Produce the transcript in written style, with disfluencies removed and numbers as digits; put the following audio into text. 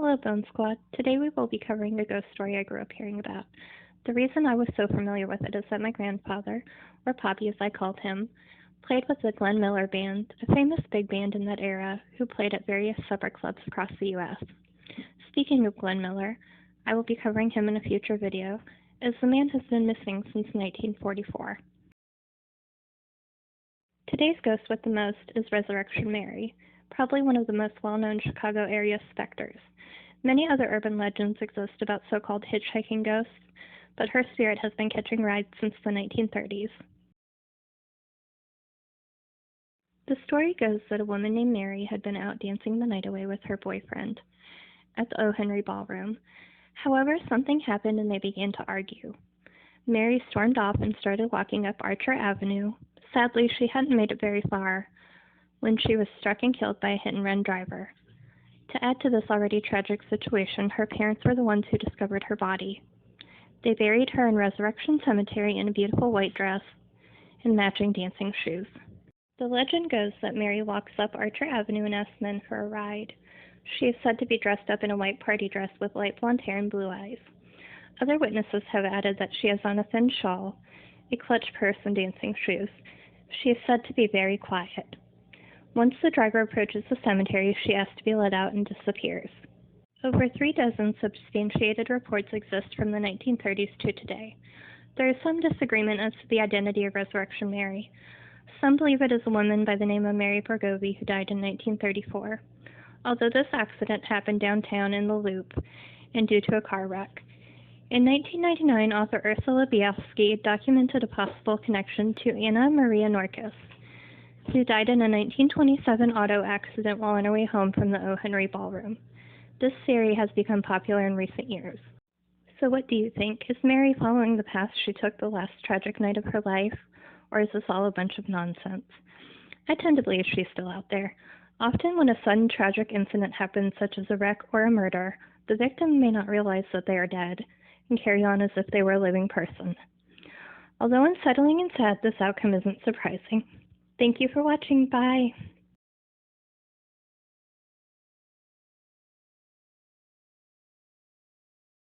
Hello, Bone Squad. Today we will be covering a ghost story I grew up hearing about. The reason I was so familiar with it is that my grandfather, or Poppy as I called him, played with the Glenn Miller Band, a famous big band in that era who played at various supper clubs across the U.S. Speaking of Glenn Miller, I will be covering him in a future video, as the man has been missing since 1944. Today's ghost with the most is Resurrection Mary, probably one of the most well-known Chicago area specters. Many other urban legends exist about so-called hitchhiking ghosts, but her spirit has been catching rides since the 1930s. The story goes that a woman named Mary had been out dancing the night away with her boyfriend at the O. Henry Ballroom. However, something happened and they began to argue. Mary stormed off and started walking up Archer Avenue. Sadly, she hadn't made it very far when she was struck and killed by a hit-and-run driver. To add to this already tragic situation, her parents were the ones who discovered her body. They buried her in Resurrection Cemetery in a beautiful white dress and matching dancing shoes. The legend goes that Mary walks up Archer Avenue and asks men for a ride. She is said to be dressed up in a white party dress with light blonde hair and blue eyes. Other witnesses have added that she has on a thin shawl, a clutch purse, and dancing shoes. She is said to be very quiet. Once the driver approaches the cemetery, she asks to be let out and disappears. Over 36 substantiated reports exist from the 1930s to today. There is some disagreement as to the identity of Resurrection Mary. Some believe it is a woman by the name of Mary Borgovi who died in 1934, although this accident happened downtown in the Loop and due to a car wreck. In 1999, author Ursula Bielski documented a possible connection to Anna Maria Norkus, who died in a 1927 auto accident while on her way home from the O. Henry Ballroom. This theory has become popular in recent years. So what do you think? Is Mary following the path she took the last tragic night of her life, or is this all a bunch of nonsense? I tend to believe she's still out there. Often when a sudden tragic incident happens, such as a wreck or a murder, the victim may not realize that they are dead and carry on as if they were a living person. Although unsettling and sad, this outcome isn't surprising. Thank you for watching. Bye.